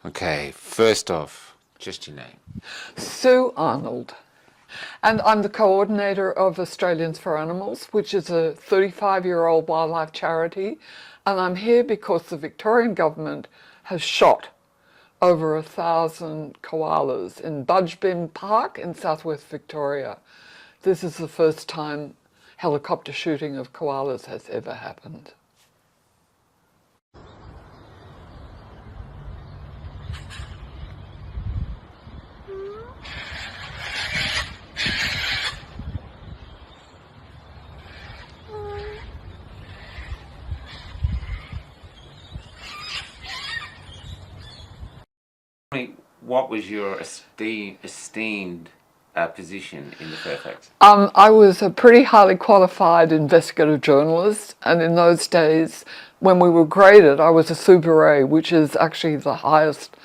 Okay, first off, just your name. Sue Arnold, and I'm the coordinator of Australians for Animals, which is a 35-year-old wildlife charity, and I'm here because the Victorian government has shot over 1,000 koalas in Budgebin Park in southwest Victoria. This is the first time helicopter shooting of koalas has ever happened. What was your esteemed position in the Fairfax? I was a pretty highly qualified investigative journalist, and in those days, when we were graded, I was a Super A, which is actually the highest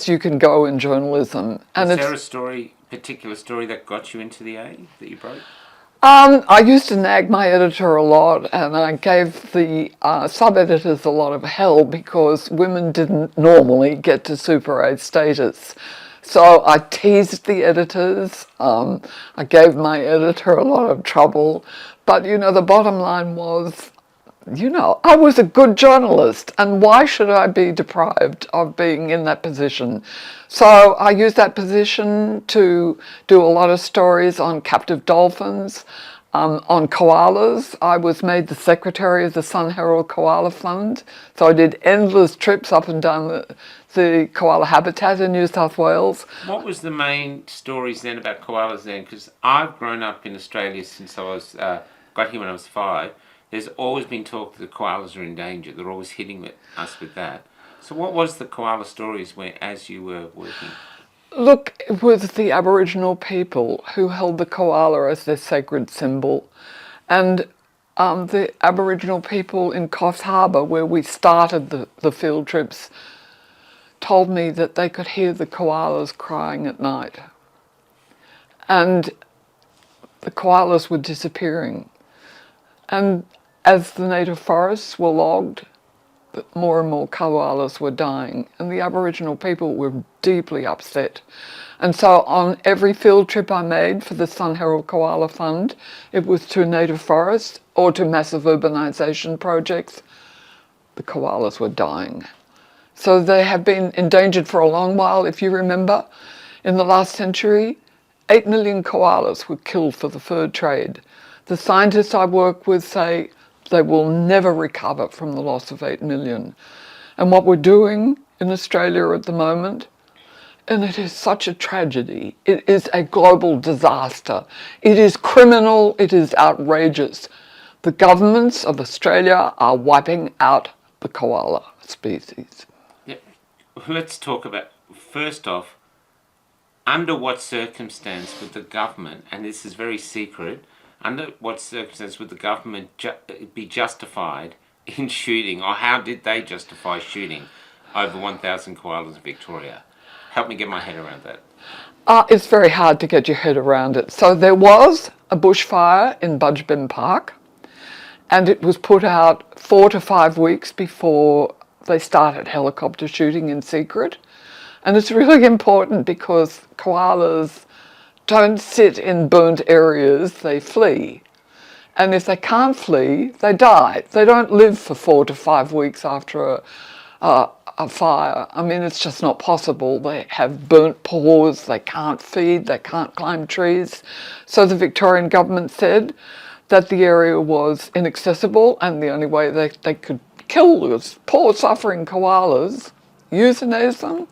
you can go in journalism. And Was there a particular story that got you into the A that you broke? I used to nag my editor a lot, and I gave the sub-editors a lot of hell because women didn't normally get to Super A status. So I teased the editors. I gave my editor a lot of trouble. But, the bottom line was, I was a good journalist, and why should I be deprived of being in that position? So I used that position to do a lot of stories on captive dolphins, on koalas. I was made the secretary of the Sun Herald Koala Fund, so I did endless trips up and down the koala habitat in New South Wales. What was the main stories then about koalas then? Because I've grown up in Australia since I was got here when I was 5. There's always been talk that the koalas are in danger. They're always hitting us with that. So what was the koala stories as you were working? Look, it was the Aboriginal people who held the koala as their sacred symbol. And the Aboriginal people in Coffs Harbour, where we started the field trips, told me that they could hear the koalas crying at night. And the koalas were disappearing. And as the native forests were logged, more and more koalas were dying, and the Aboriginal people were deeply upset. And so on every field trip I made for the Sun Herald Koala Fund, it was to native forests or to massive urbanisation projects, the koalas were dying. So they have been endangered for a long while. If you remember, in the last century, 8 million koalas were killed for the fur trade. The scientists I work with say they will never recover from the loss of 8 million. And what we're doing in Australia at the moment, and it is such a tragedy, it is a global disaster. It is criminal, it is outrageous. The governments of Australia are wiping out the koala species. Yeah. Let's talk about, first off, under what circumstance would the government, and this is very secret, under what circumstances would the government be justified in shooting, or how did they justify shooting over 1,000 koalas in Victoria? Help me get my head around that. It's very hard to get your head around it. So there was a bushfire in Budgebin Park, and it was put out 4 to 5 weeks before they started helicopter shooting in secret. And it's really important because koalas don't sit in burnt areas, they flee. And if they can't flee, they die. They don't live for 4 to 5 weeks after a fire. I mean, it's just not possible. They have burnt paws, they can't feed, they can't climb trees. So the Victorian government said that the area was inaccessible, and the only way they could kill those poor suffering koalas, euthanize them,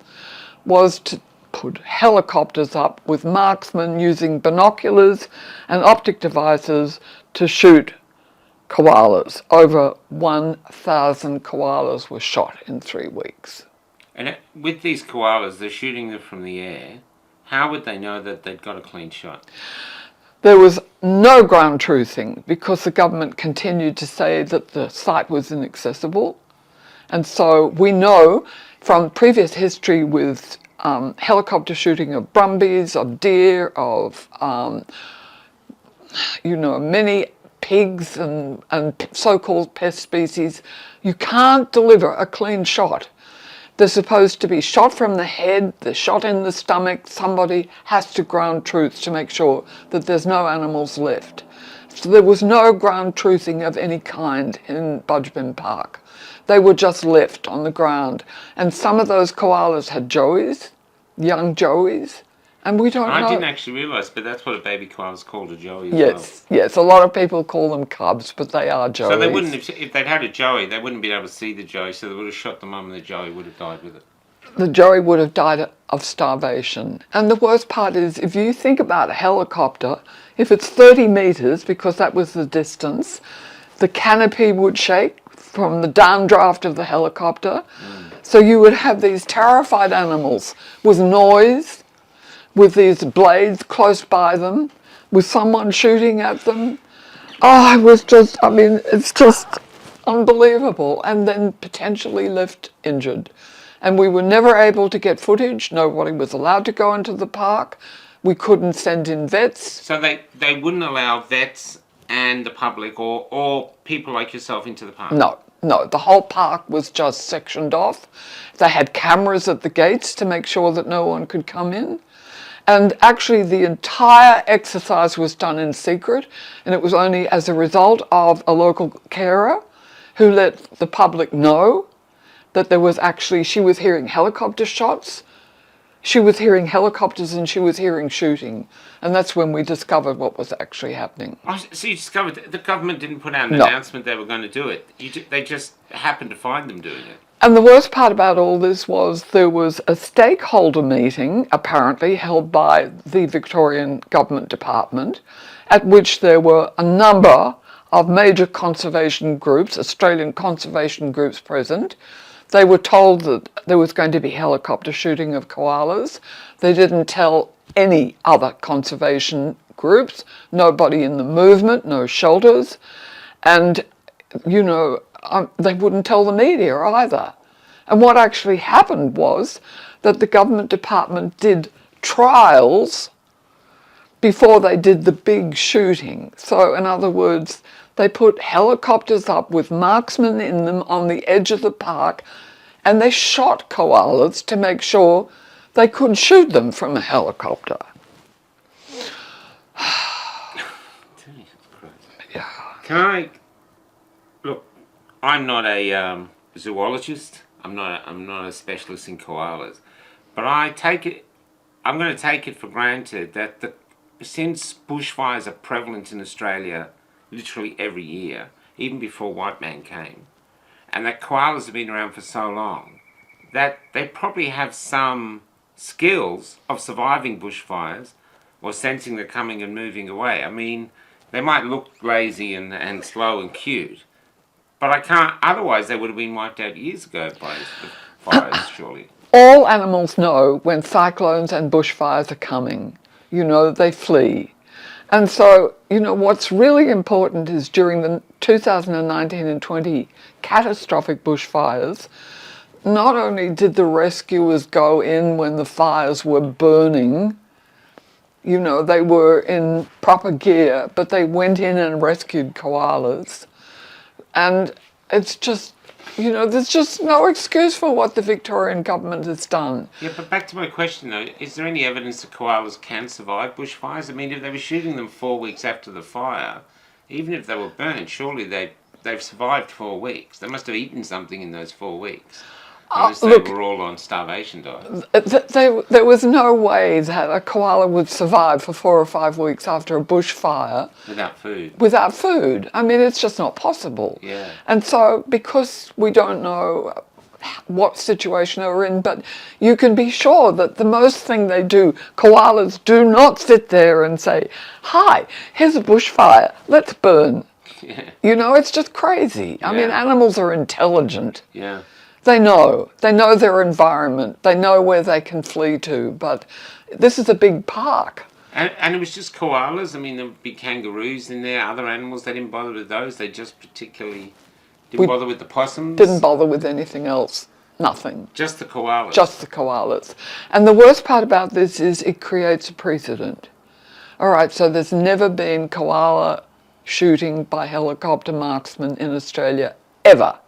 was to put helicopters up with marksmen using binoculars and optic devices to shoot koalas. Over 1,000 koalas were shot in 3 weeks. And with these koalas, they're shooting them from the air. How would they know that they'd got a clean shot? There was no ground truthing because the government continued to say that the site was inaccessible. And so we know from previous history with helicopter shooting of brumbies, of deer, of many pigs and so-called pest species, you can't deliver a clean shot They're supposed to be shot from the head, they're shot in the stomach. Somebody has to ground truth to make sure that there's no animals left. So there was no ground truthing of any kind in Budgebin Park. They were just left on the ground. And some of those koalas had joeys, young joeys, and we don't know. I didn't actually realise, but that's what a baby koala's called, a joey as Yes, yes. A lot of people call them cubs, but they are joeys. So they wouldn't have, if they'd had a joey, they wouldn't be able to see the joey, so they would have shot the mum and the joey would have died with it. The joey would have died of starvation. And the worst part is, if you think about a helicopter, if it's 30 metres, because that was the distance, the canopy would shake from the downdraft of the helicopter. So you would have these terrified animals with noise, with these blades close by them, with someone shooting at them. Oh, it's just unbelievable. And then potentially left injured. And we were never able to get footage. Nobody was allowed to go into the park. We couldn't send in vets. So they wouldn't allow vets and the public or people like yourself into the park? No, the whole park was just sectioned off. They had cameras at the gates to make sure that no one could come in. And actually the entire exercise was done in secret, and it was only as a result of a local carer who let the public know that there was actually, she was hearing helicopter shots, she was hearing helicopters, and she was hearing shooting. And that's when we discovered what was actually happening. Oh, so you discovered that the government didn't put out an announcement they were going to do it. They just happened to find them doing it. And the worst part about all this was there was a stakeholder meeting, apparently, held by the Victorian Government Department, at which there were a number of major conservation groups, Australian conservation groups present. They were told that there was going to be helicopter shooting of koalas. They didn't tell any other conservation groups, nobody in the movement, no shelters. And, they wouldn't tell the media either. And what actually happened was that the government department did trials before they did the big shooting. So in other words, they put helicopters up with marksmen in them on the edge of the park, and they shot koalas to make sure they could shoot them from a helicopter. Yeah. Look, I'm not a zoologist. I'm not a specialist in koalas, but I'm going to take it for granted that since bushfires are prevalent in Australia literally every year, even before white man came, and that koalas have been around for so long, that they probably have some skills of surviving bushfires or sensing they're coming and moving away. I mean, they might look lazy and slow and cute, but otherwise they would have been wiped out years ago by the fires, surely. All animals know when cyclones and bushfires are coming. They flee. And so, what's really important is during the 2019 and 20 catastrophic bushfires, not only did the rescuers go in when the fires were burning, they were in proper gear, but they went in and rescued koalas. And it's just, there's just no excuse for what the Victorian government has done. Yeah, but back to my question though, is there any evidence that koalas can survive bushfires? I mean, if they were shooting them 4 weeks after the fire, even if they were burned, surely they've survived 4 weeks. They must have eaten something in those 4 weeks. Unless they were all on starvation diet. There was no way that a koala would survive for 4 or 5 weeks after a bushfire. Without food. I mean, it's just not possible. Yeah. And so, because we don't know what situation they were in, but you can be sure that the most thing they do, koalas do not sit there and say, "Hi, here's a bushfire, let's burn." Yeah. It's just crazy. I mean, animals are intelligent. Yeah. They know their environment, they know where they can flee to, but this is a big park. And it was just koalas? I mean, there would be kangaroos in there, other animals, they didn't bother with those? They just particularly didn't bother with the possums? Didn't bother with anything else, nothing. Just the koalas? Just the koalas. And the worst part about this is it creates a precedent. All right, so there's never been koala shooting by helicopter marksmen in Australia, ever.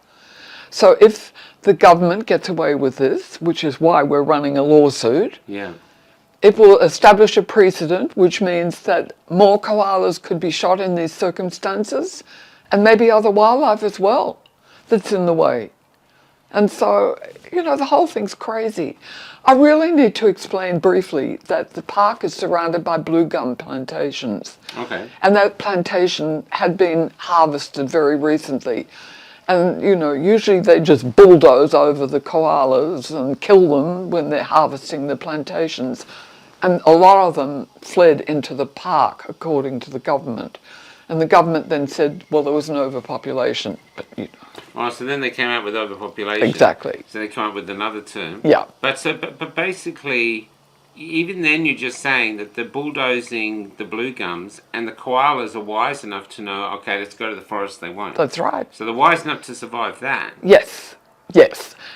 So if the government gets away with this, which is why we're running a lawsuit. Yeah. It will establish a precedent, which means that more koalas could be shot in these circumstances, and maybe other wildlife as well that's in the way. And so, the whole thing's crazy. I really need to explain briefly that the park is surrounded by blue gum plantations. Okay. And that plantation had been harvested very recently. And, usually they just bulldoze over the koalas and kill them when they're harvesting the plantations. And a lot of them fled into the park, according to the government. And the government then said, well, there was an overpopulation. But, Oh, so then they came out with overpopulation. Exactly. So they came up with another term. Yeah. But basically, even then you're just saying that they're bulldozing the blue gums, and the koalas are wise enough to know, okay, let's go to the forest, they won't. That's right. So they're wise enough to survive that. Yes.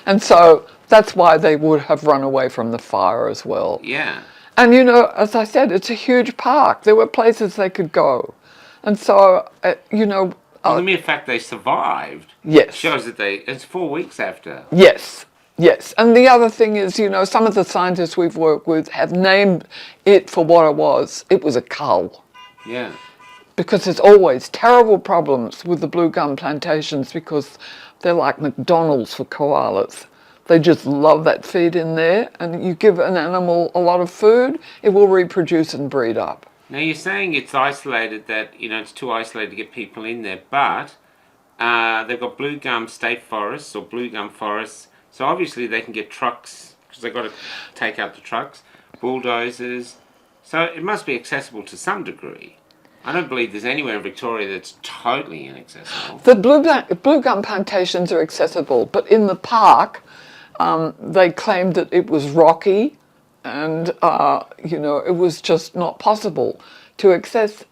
And so that's why they would have run away from the fire as well. Yeah. And, as I said, it's a huge park. There were places they could go. And so, Well, the mere fact they survived yes. shows that it's 4 weeks after. Yes. And the other thing is, some of the scientists we've worked with have named it for what it was. It was a cull. Yeah. Because there's always terrible problems with the blue gum plantations because they're like McDonald's for koalas. They just love that feed in there, and you give an animal a lot of food, it will reproduce and breed up. Now you're saying it's isolated, that it's too isolated to get people in there, but they've got blue gum state forests or blue gum forests, so obviously they can get trucks because they've got to take out the trucks, bulldozers, so it must be accessible to some degree. I don't believe there's anywhere in Victoria that's totally inaccessible. The blue gum plantations are accessible, but in the park, they claimed that it was rocky and, it was just not possible to access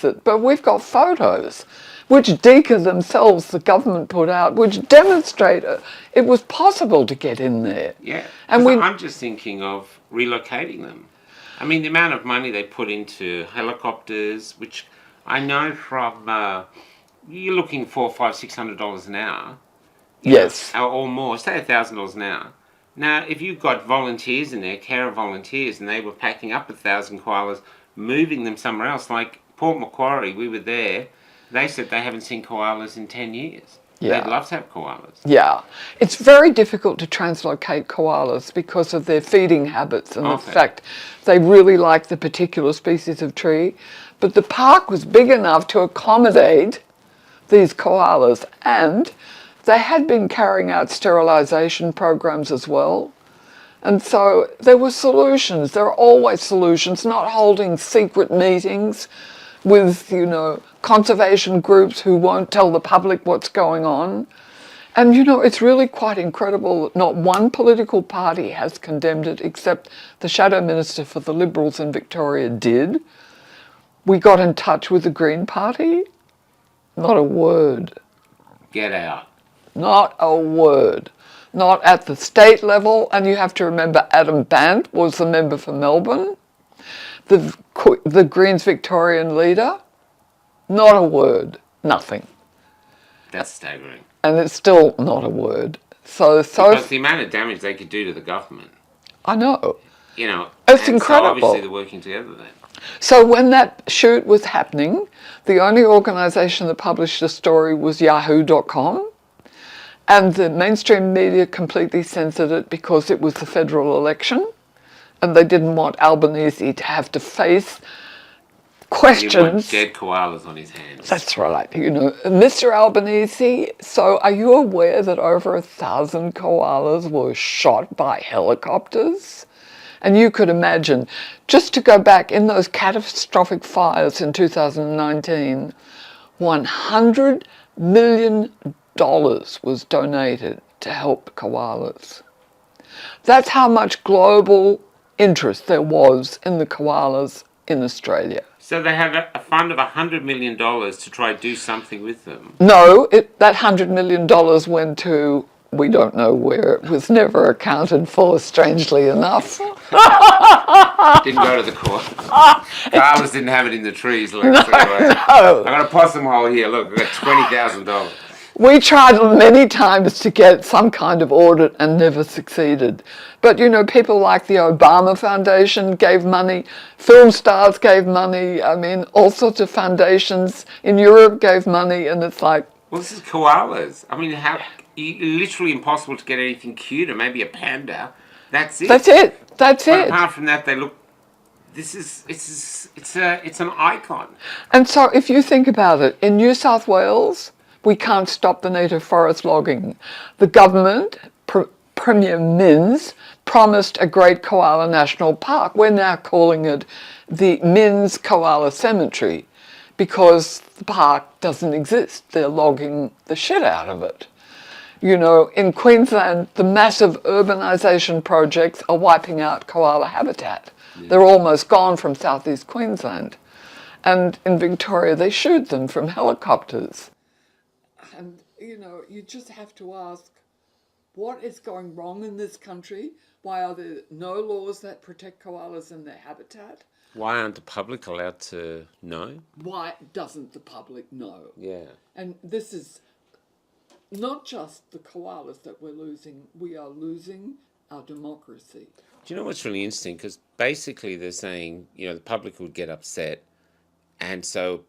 it. But we've got photos, which DECA themselves, the government, put out, which demonstrate it was possible to get in there. Yeah, and I'm just thinking of relocating them. I mean, the amount of money they put into helicopters, which I know from, you're looking for $500-600 an hour. Yes. Or more, say $1,000 an hour. Now, if you've got volunteers in there, carer volunteers, and they were packing up 1,000 koalas, moving them somewhere else, like Port Macquarie, we were there, they said they haven't seen koalas in 10 years. Yeah. They'd love to have koalas. Yeah. It's very difficult to translocate koalas because of their feeding habits and the fact they really like the particular species of tree. But the park was big enough to accommodate these koalas, and they had been carrying out sterilisation programs as well. And so there were solutions. There are always solutions, not holding secret meetings with, conservation groups who won't tell the public what's going on. And, it's really quite incredible that not one political party has condemned it, except the Shadow Minister for the Liberals in Victoria did. We got in touch with the Green Party. Not a word. Get out. Not a word. Not at the state level. And you have to remember Adam Bant was the member for Melbourne. The Greens Victorian leader, not a word, nothing. That's staggering. And it's still not a word. So because the amount of damage they could do to the government. I know. It's incredible. So obviously they're working together then. So when that shoot was happening, the only organisation that published the story was yahoo.com. And the mainstream media completely censored it because it was the federal election. And they didn't want Albanese to have to face questions. He wants dead koalas on his hands. That's right. Mr. Albanese, so are you aware that over 1,000 koalas were shot by helicopters? And you could imagine, just to go back in those catastrophic fires in 2019, $100 million was donated to help koalas. That's how much global interest there was in the koalas in Australia. So they had a fund of $100 million to try to do something with them. No, that $100 million went to, we don't know where. It was never accounted for, strangely enough. Didn't go to the court. Koalas didn't have it in the trees. Look, No. I got a possum hole here. Look, I got $20,000. We tried many times to get some kind of audit and never succeeded. But, you know, people like the Obama Foundation gave money, film stars gave money, I mean, all sorts of foundations in Europe gave money, and it's like... Well, this is koalas. I mean, how literally impossible to get anything cuter. Maybe a panda. That's it. That's it. That's But it. apart from that, they look. It's an icon. And so if you think about it, in New South Wales, we can't stop the native forest logging. The government, Premier Minns, promised a great koala national park. We're now calling it the Minns Koala Cemetery because the park doesn't exist. They're logging the shit out of it. You know, in Queensland, the massive urbanisation projects are wiping out koala habitat. They're almost gone from southeast Queensland. And in Victoria, they shoot them from helicopters. And, you know, you just have to ask, what is going wrong in this country? Why are there no laws that protect koalas and their habitat? Why aren't the public allowed to know? Why doesn't the public know? Yeah. And this is not just the koalas that we're losing, we are losing our democracy. Do you know what's really interesting? Because basically they're saying, you know, the public would get upset, and so,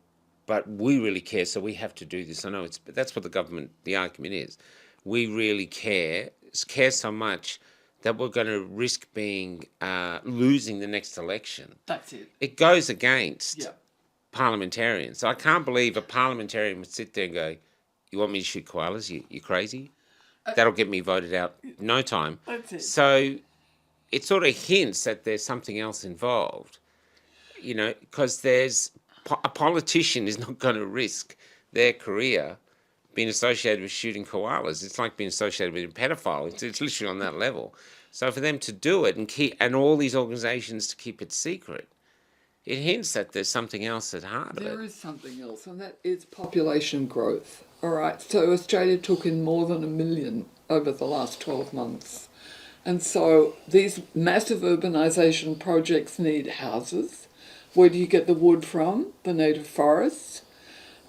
but we really care, so we have to do this. I know but that's what the argument is. We really care so much that we're going to risk being losing the next election. That's it. It goes against Yeah. parliamentarians. So I can't believe a parliamentarian would sit there and go, "You want me to shoot koalas? You crazy? That'll get me voted out in no time." That's it. So it sort of hints that there's something else involved, you know, because a politician is not going to risk their career being associated with shooting koalas. It's like being associated with a pedophile. It's literally on that level. So for them to do it and all these organisations to keep it secret, it hints that there's something else at heart of it. There is something else, and that is population growth. All right, so Australia took in more than 1 million over the last 12 months. And so these massive urbanisation projects need houses. Where do you get the wood from? The native forests.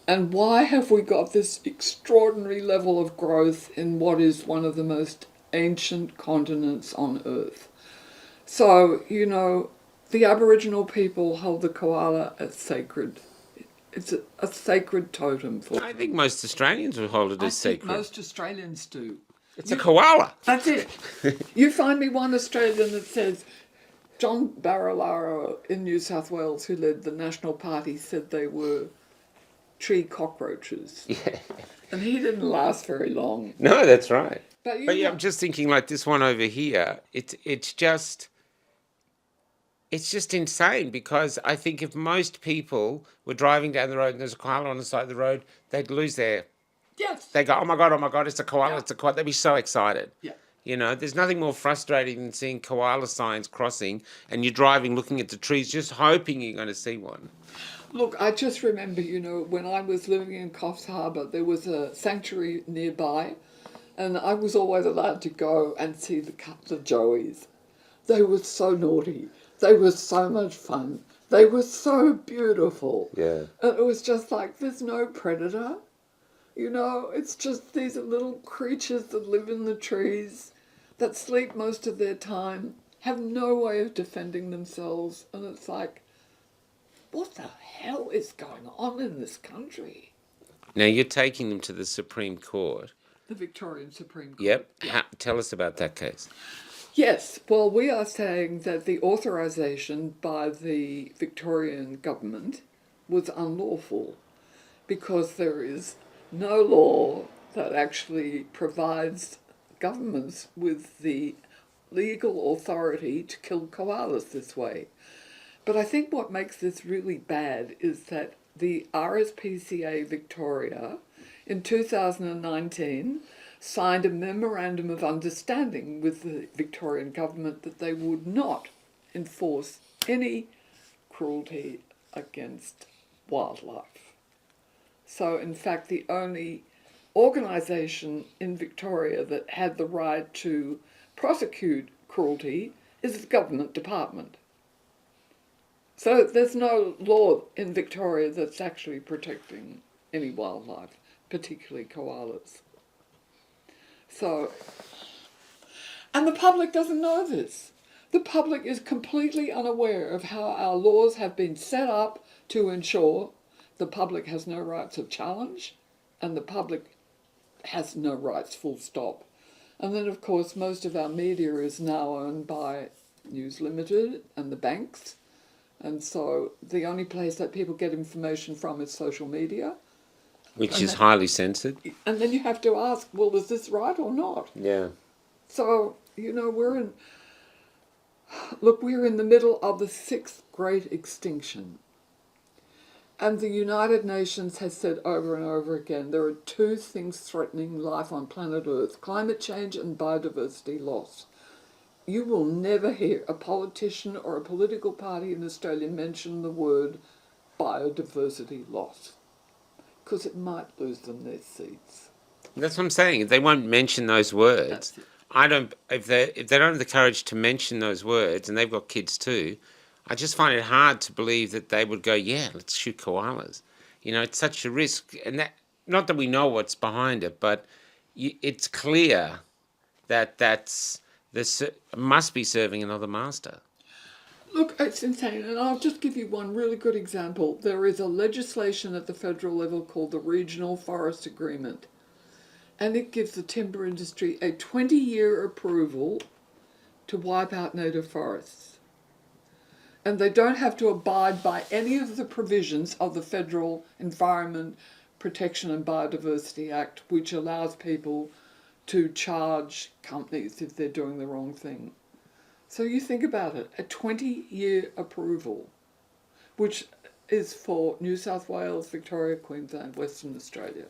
And why have we got this extraordinary level of growth in what is one of the most ancient continents on Earth? So, you know, the Aboriginal people hold the koala as sacred. It's a sacred totem for them. I think most Australians would hold it as sacred. Most Australians do. It's a koala. That's it. You find me one Australian that says, John Barilaro in New South Wales, who led the National Party, said they were tree cockroaches. Yeah. And he didn't last very long. No, that's right. But yeah, I'm just thinking like this one over here. It's just insane, because I think if most people were driving down the road and there's a koala on the side of the road, they'd lose their... Yes. They go, oh my God, it's a koala, It's a koala. They'd be so excited. Yeah. You know, there's nothing more frustrating than seeing koala signs crossing and you're driving, looking at the trees, just hoping you're going to see one. Look, I just remember, you know, when I was living in Coffs Harbour, there was a sanctuary nearby, and I was always allowed to go and see the joeys. They were so naughty. They were so much fun. They were so beautiful. Yeah. And it was just like, there's no predator. You know, it's just these little creatures that live in the trees, that sleep most of their time, have no way of defending themselves. And it's like, what the hell is going on in this country? Now, you're taking them to the Supreme Court. The Victorian Supreme Court. Yep. Tell us about that case. Yes, well, we are saying that the authorisation by the Victorian government was unlawful because there is no law that actually provides governments with the legal authority to kill koalas this way. But I think what makes this really bad is that the RSPCA Victoria in 2019 signed a memorandum of understanding with the Victorian government that they would not enforce any cruelty against wildlife. So, in fact, the only organisation in Victoria that had the right to prosecute cruelty is the government department. So there's no law in Victoria that's actually protecting any wildlife. particularly koalas. So, and the public doesn't know this. The public is completely unaware of how our laws have been set up to ensure the public has no rights of challenge and the public has no rights, full stop. And then, of course, most of our media is now owned by News Limited and the banks. And so the only place that people get information from is social media. Which is highly censored. And then you have to ask, well, is this right or not? Yeah. So, we're in the middle of the sixth great extinction. And the United Nations has said over and over again, there are two things threatening life on planet Earth: climate change and biodiversity loss. You will never hear a politician or a political party in Australia mention the word biodiversity loss, because it might lose them their seats. That's what I'm saying. They won't mention those words. I don't. If they don't have the courage to mention those words, and they've got kids too, I just find it hard to believe that they would go, "Yeah, let's shoot koalas." It's such a risk, and that not that we know what's behind it, but it's clear that that's this must be serving another master. Look, it's insane, and I'll just give you one really good example. There is a legislation at the federal level called the Regional Forest Agreement, and it gives the timber industry a 20-year approval to wipe out native forests. And they don't have to abide by any of the provisions of the Federal Environment Protection and Biodiversity Act, which allows people to charge companies if they're doing the wrong thing. So you think about it, a 20-year approval, which is for New South Wales, Victoria, Queensland, Western Australia.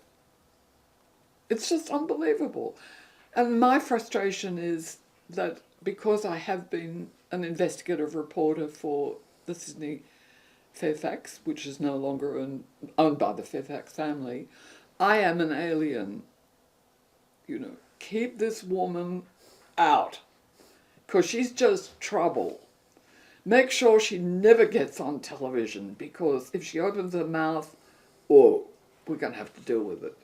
It's just unbelievable. And my frustration is that because I have been an investigative reporter for the Sydney Fairfax, which is no longer owned by the Fairfax family, I am an alien. Keep this woman out, because she's just trouble. Make sure she never gets on television, because if she opens her mouth, we're going to have to deal with it.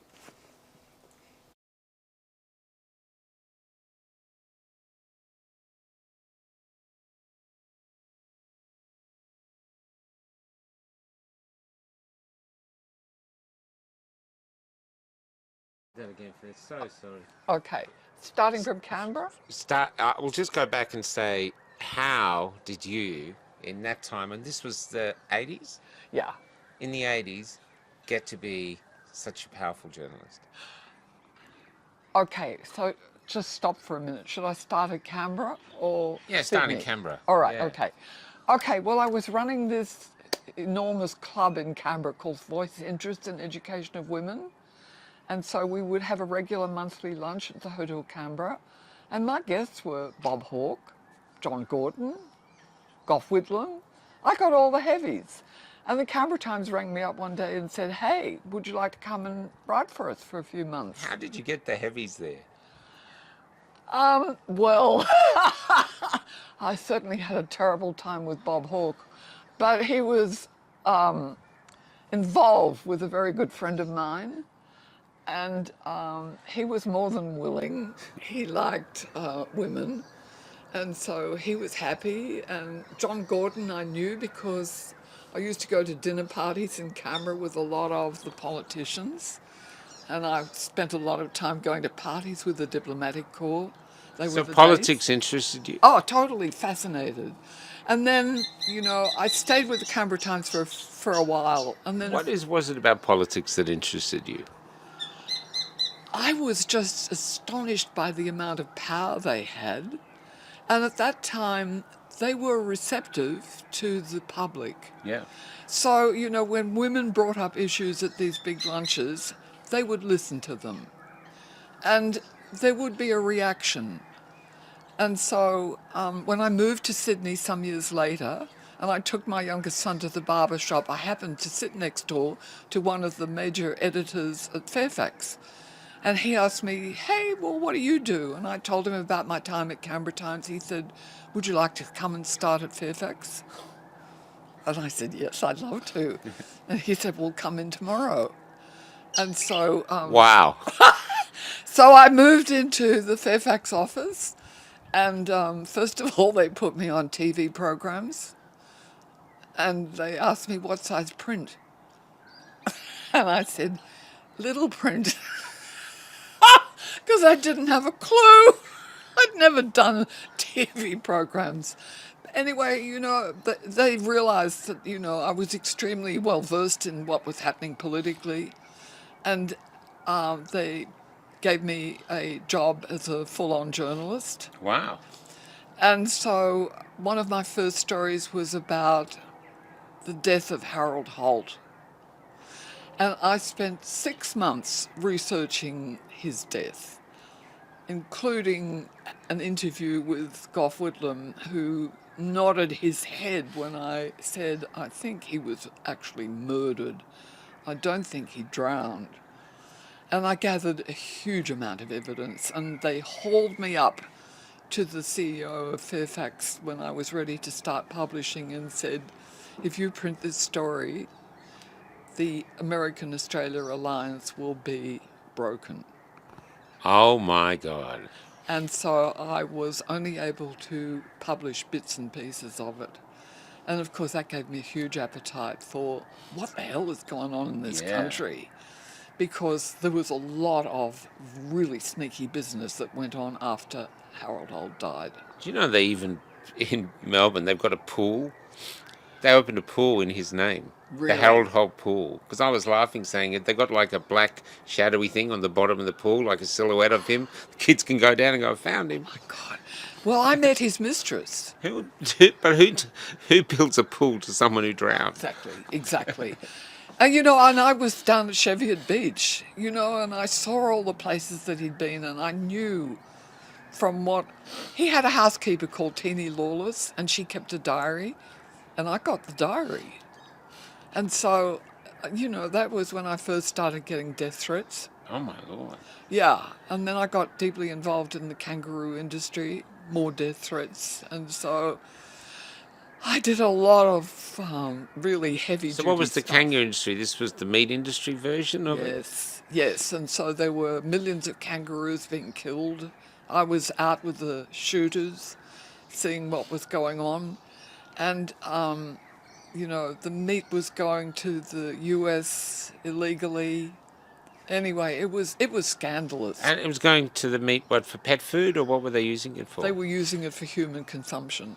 That again, so sorry. Okay, starting from Canberra? We'll just go back and say, how did you, in that time, and this was the 80s? Yeah. In the 80s, get to be such a powerful journalist? Okay, so just stop for a minute. Should I start at Canberra or Yeah, start in Canberra. All right, Yeah. okay. Okay, well, I was running this enormous club in Canberra called Voice, Interest and Education of Women. And so we would have a regular monthly lunch at the Hotel Canberra. And my guests were Bob Hawke, John Gordon, Gough Whitlam. I got all the heavies. And the Canberra Times rang me up one day and said, hey, would you like to come and write for us for a few months? How did you get the heavies there? Well, I certainly had a terrible time with Bob Hawke, but he was involved with a very good friend of mine, and he was more than willing. He liked women, and so he was happy. And John Gordon I knew because I used to go to dinner parties in Canberra with a lot of the politicians. And I spent a lot of time going to parties with the diplomatic corps. So politics interested you? Oh, totally fascinated. And then, I stayed with the Canberra Times for a while. And then What was it about politics that interested you? I was just astonished by the amount of power they had. And at that time, they were receptive to the public. Yeah. So, when women brought up issues at these big lunches, they would listen to them. And there would be a reaction. And so when I moved to Sydney some years later, and I took my youngest son to the barber shop, I happened to sit next door to one of the major editors at Fairfax. And he asked me, hey, well, what do you do? And I told him about my time at Canberra Times. He said, would you like to come and start at Fairfax? And I said, yes, I'd love to. And he said, well, come in tomorrow. And so, Wow. so I moved into the Fairfax office, and first of all, they put me on TV programs, and they asked me what size print, and I said, little print, because I didn't have a clue. I'd never done TV programs. Anyway, they realised that, I was extremely well versed in what was happening politically, and they gave me a job as a full-on journalist. Wow. And so one of my first stories was about the death of Harold Holt. And I spent 6 months researching his death, including an interview with Gough Whitlam, who nodded his head when I said, I think he was actually murdered. I don't think he drowned. And I gathered a huge amount of evidence, and they hauled me up to the CEO of Fairfax when I was ready to start publishing and said, if you print this story, the American-Australia alliance will be broken. Oh my God. And so I was only able to publish bits and pieces of it. And of course that gave me a huge appetite for what the hell is going on in this country. Because there was a lot of really sneaky business that went on after Harold Holt died. Do you know they even in Melbourne they've got a pool? They opened a pool in his name, the Really? Harold Holt pool. Because I was laughing, saying it. They got like a black shadowy thing on the bottom of the pool, like a silhouette of him. The kids can go down and go, I found him. God. Well, I met his mistress. Who builds a pool to someone who drowned? Exactly. And I was down at Cheviot Beach, and I saw all the places that he'd been, and I knew from what... He had a housekeeper called Teeny Lawless, and she kept a diary, and I got the diary. And so, that was when I first started getting death threats. Oh my Lord. Yeah, and then I got deeply involved in the kangaroo industry, more death threats, and so I did a lot of really heavy. So what was the stuff. kangaroo industry? This was the meat industry version of it? Yes, and so there were millions of kangaroos being killed. I was out with the shooters, seeing what was going on, and the meat was going to the US illegally. Anyway, it was scandalous. And it was going to the meat, what, for pet food, or what were they using it for? They were using it for human consumption.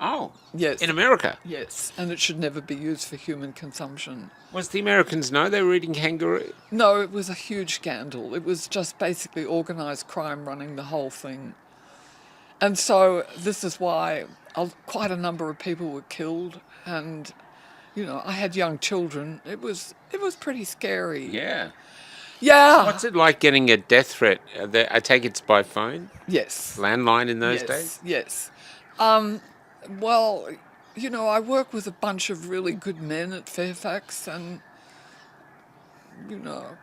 Oh. Yes. In America? Yes, and it should never be used for human consumption. Was the Americans know they were eating kangaroo? No, it was a huge scandal. It was just basically organised crime running the whole thing. And so this is why quite a number of people were killed, and I had young children. It was pretty scary. Yeah. Yeah. What's it like getting a death threat? I take it's by phone? Yes. Landline in those days? Yes. Well, I work with a bunch of really good men at Fairfax, and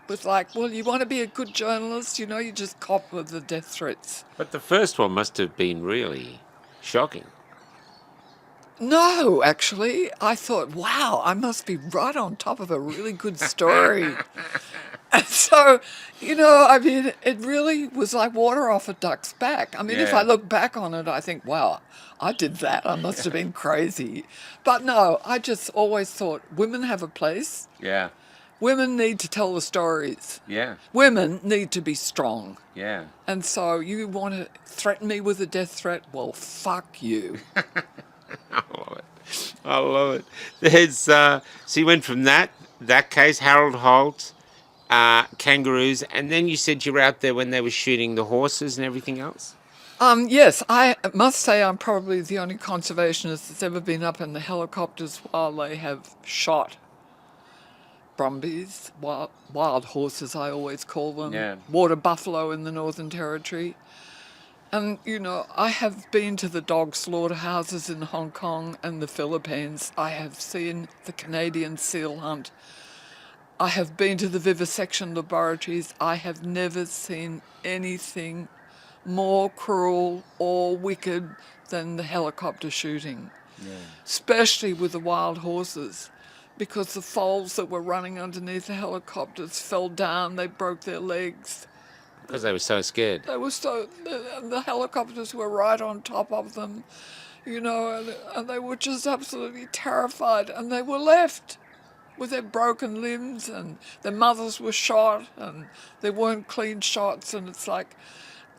was like, well, you want to be a good journalist, you just cop with the death threats. But the first one must have been really shocking. No, actually, I thought, wow, I must be right on top of a really good story. And so, it really was like water off a duck's back. I mean, if Yeah. I look back on it, I think, wow, I did that. I must have been crazy. But no, I just always thought women have a place. Yeah. Women need to tell the stories. Yeah. Women need to be strong. Yeah. And so you want to threaten me with a death threat? Well, fuck you. I love it. I love it. There's so you went from that case, Harold Holt, kangaroos, and then you said you were out there when they were shooting the horses and everything else? Yes, I must say I'm probably the only conservationist that's ever been up in the helicopters while they have shot brumbies, wild horses I always call them, Yeah. water buffalo in the Northern Territory. And, I have been to the dog slaughterhouses in Hong Kong and the Philippines. I have seen the Canadian seal hunt. I have been to the vivisection laboratories. I have never seen anything more cruel or wicked than the helicopter shooting, especially with the wild horses. because the foals that were running underneath the helicopters fell down, they broke their legs. Because they were so scared. They were the helicopters were right on top of them, and they were just absolutely terrified, and they were left with their broken limbs, and their mothers were shot, and they weren't clean shots, and it's like,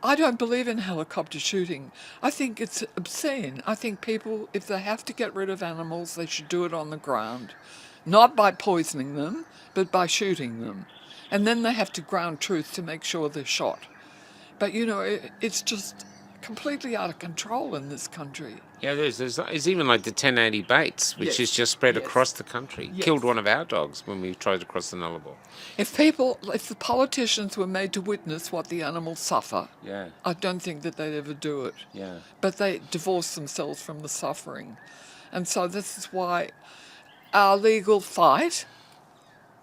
I don't believe in helicopter shooting. I think it's obscene. I think people, if they have to get rid of animals, they should do it on the ground. Not by poisoning them, but by shooting them. And then they have to ground truth to make sure they're shot. But, it's just completely out of control in this country. Yeah, there's even like the 1080 Bates, which is just spread across the country. Yes. Killed one of our dogs when we tried to cross the Nullarbor. If the politicians were made to witness what the animals suffer, Yeah, I don't think that they'd ever do it. yeah. But they divorce themselves from the suffering. And so this is why our legal fight,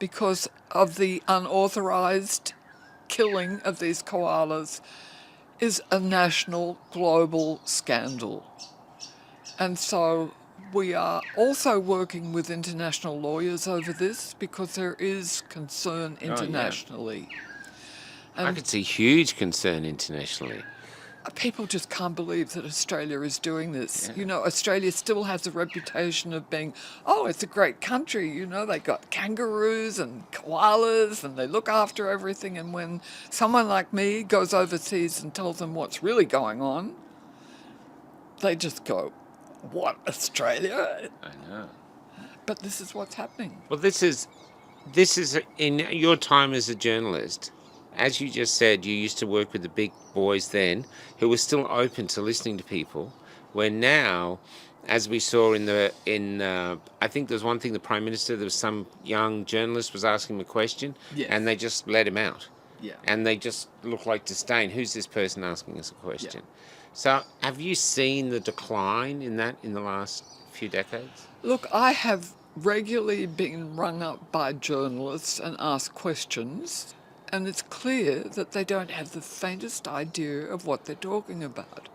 because of the unauthorised killing of these koalas, is a national, global scandal. And so we are also working with international lawyers over this because there is concern internationally. I could see huge concern internationally. People just can't believe that Australia is doing this. Yeah. Australia still has a reputation of being, it's a great country. They got kangaroos and koalas and they look after everything. And when someone like me goes overseas and tells them what's really going on, they just go, what, Australia? I know. But this is what's happening. Well, this is in your time as a journalist. As you just said, you used to work with the big boys then, who were still open to listening to people. Where now, as we saw I think there was one thing, the Prime Minister, there was some young journalist was asking him a question, Yes. and they just let him out. Yeah. And they just look like disdain. Who's this person asking us a question? So, have you seen the decline in that in the last few decades? Look, I have regularly been rung up by journalists and asked questions, and it's clear that they don't have the faintest idea of what they're talking about.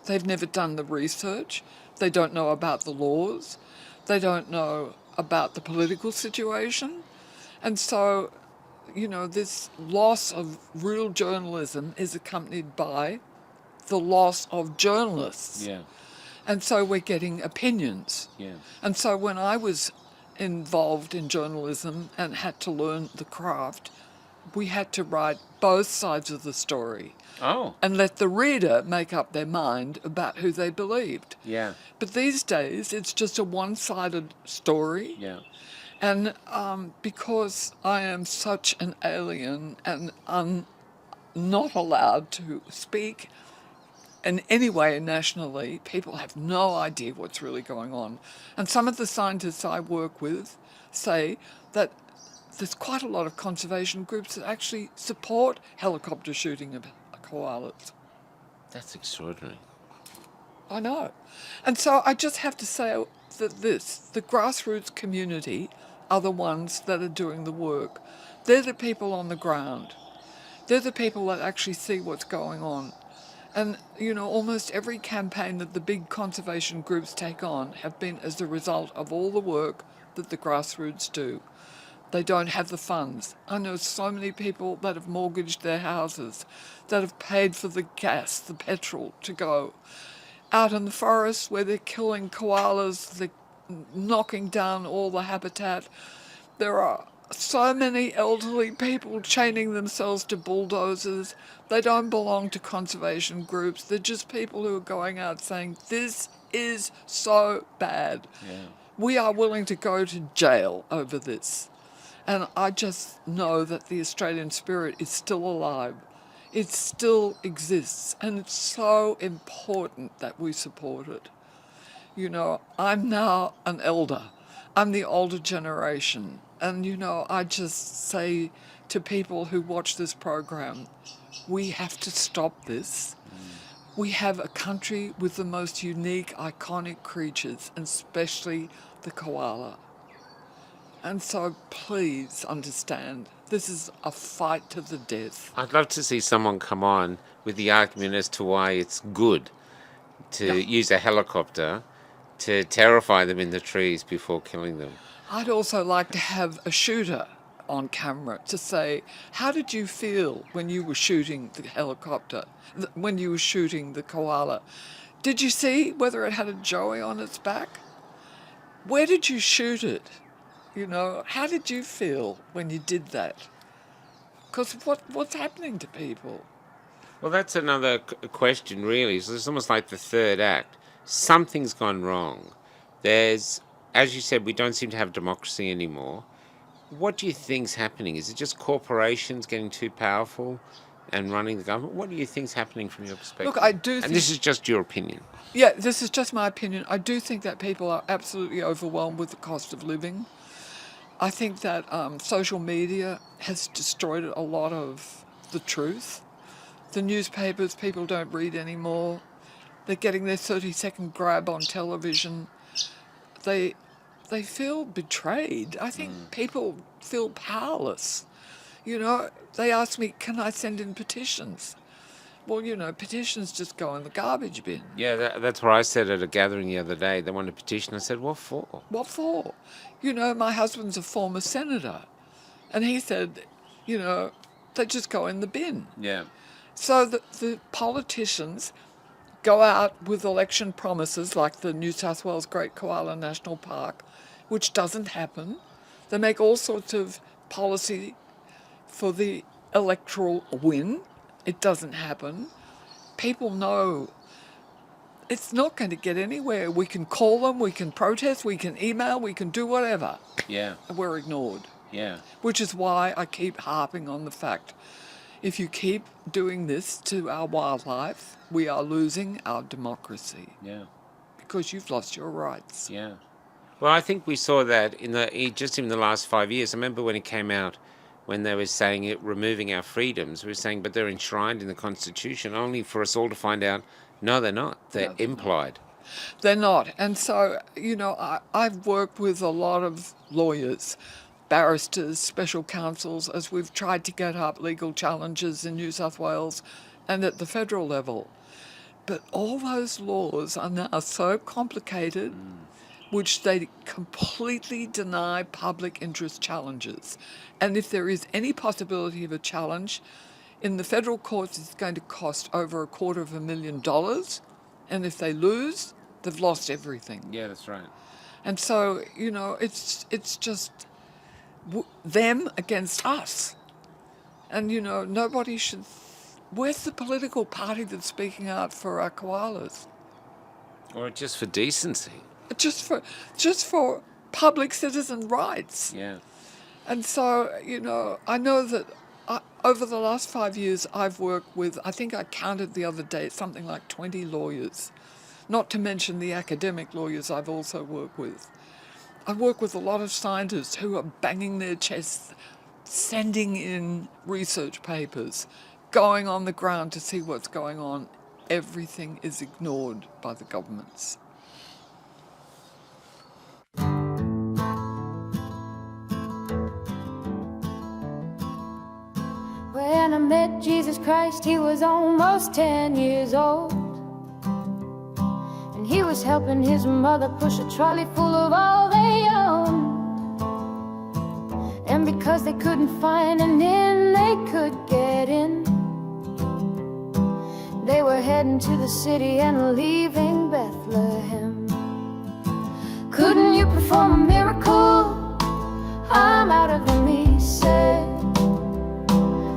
They've never done the research, they don't know about the laws, they don't know about the political situation, and so, this loss of real journalism is accompanied by the loss of journalists. Yeah. And so we're getting opinions. Yeah. And so when I was involved in journalism and had to learn the craft, we had to write both sides of the story Oh. and let the reader make up their mind about who they believed. Yeah. But these days, it's just a one-sided story. Yeah. And because I am such an alien and not allowed to speak in any way nationally, people have no idea what's really going on. And some of the scientists I work with say that there's quite a lot of conservation groups that actually support helicopter shooting of koalas. That's extraordinary. I know. And so I just have to say that the grassroots community are the ones that are doing the work. They're the people on the ground. They're the people that actually see what's going on. And, almost every campaign that the big conservation groups take on have been as a result of all the work that the grassroots do. They don't have the funds. I know so many people that have mortgaged their houses, that have paid for the gas, the petrol to go out in the forest where they're killing koalas, they're knocking down all the habitat. There are so many elderly people chaining themselves to bulldozers. They don't belong to conservation groups. They're just people who are going out saying, this is so bad. Yeah. We are willing to go to jail over this. And I just know that the Australian spirit is still alive. It still exists. And it's so important that we support it. I'm now an elder. I'm the older generation. And, I just say to people who watch this program, we have to stop this. We have a country with the most unique, iconic creatures, and especially the koala. And so please understand, this is a fight to the death. I'd love to see someone come on with the argument as to why it's good to use a helicopter to terrify them in the trees before killing them. I'd also like to have a shooter on camera to say, how did you feel when you were shooting the helicopter, when you were shooting the koala? Did you see whether it had a joey on its back? Where did you shoot it? You know, how did you feel when you did that? Because what's happening to people? Well, that's another question, really. So it's almost like the third act. Something's gone wrong. There's, as you said, we don't seem to have democracy anymore. What do you think's happening? Is it just corporations getting too powerful and running the government? What do you think's happening from your perspective? Look, I do think... And this is just your opinion. Yeah, this is just my opinion. I do think that people are absolutely overwhelmed with the cost of living. I think that social media has destroyed a lot of the truth. The newspapers, people don't read anymore. They're getting their 30-second grab on television. They feel betrayed. I think people feel powerless. You know, they ask me, can I send in petitions? Well, you know, petitions just go in the garbage bin. Yeah, that's what I said at a gathering the other day. They wanted a petition. I said, what for? What for? You know, my husband's a former senator. And he said, you know, they just go in the bin. Yeah. So the politicians go out with election promises like the New South Wales Great Koala National Park, which doesn't happen. They make all sorts of policy for the electoral win. It doesn't happen. People know it's not going to get anywhere. We can call them, we can protest, we can email, we can do whatever. Yeah. And we're ignored. Yeah. Which is why I keep harping on the fact, if you keep doing this to our wildlife, we are losing our democracy. Yeah. Because you've lost your rights. Yeah. Well, I think we saw that just in the last 5 years. I remember when it came out, when they were saying it, removing our freedoms, we were saying, but they're enshrined in the Constitution, only for us all to find out, no, they're not. They're implied. They're not. And so, you know, I've worked with a lot of lawyers, barristers, special counsels, as we've tried to get up legal challenges in New South Wales and at the federal level. But all those laws are now so complicated, which they completely deny public interest challenges. And if there is any possibility of a challenge, in the federal courts it's going to cost over $250,000. And if they lose, they've lost everything. Yeah, that's right. And so, you know, it's just them against us. And, you know, nobody should... Where's the political party that's speaking out for our koalas? Or just for decency. Just for public citizen rights. Yeah. And so, you know, I know that over the last 5 years I've worked with, I think I counted the other day, something like 20 lawyers, not to mention the academic lawyers I've also worked with. I work with a lot of scientists who are banging their chests, sending in research papers, going on the ground to see what's going on. Everything is ignored by the governments. When I met Jesus Christ, he was almost 10 years old, and he was helping his mother push a trolley full of all they owned. And because they couldn't find an inn they could get in, they were heading to the city and leaving Bethlehem. Couldn't you perform a miracle? I'm out of them, he said.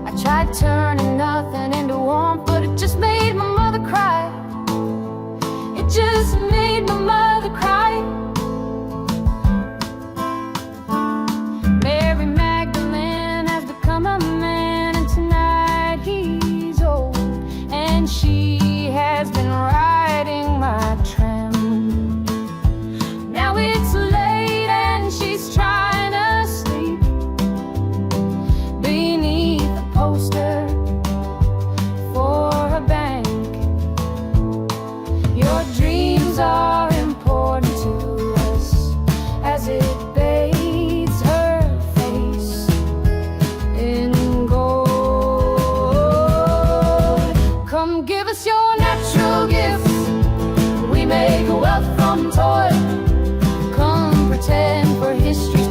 I tried turning nothing into warmth, but it just made my mother cry. It just made my mother cry. Mary Magdalene has become a man, and tonight he's old, and she has been riding my tram. Now it's late and she's trying to sleep beneath a poster for a bank. Your dreams are important to us as it bathes her face in gold. Come give us your natural gifts, we make wealth from toil. Come pretend for history's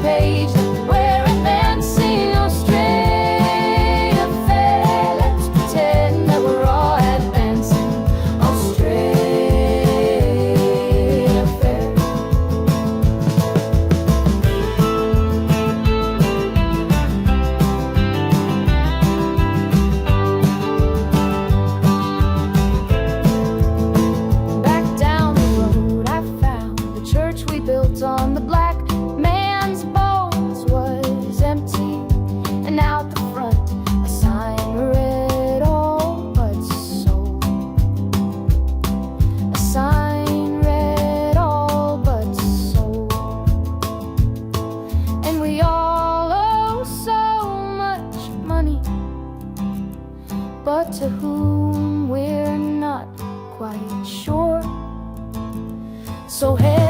so heavy.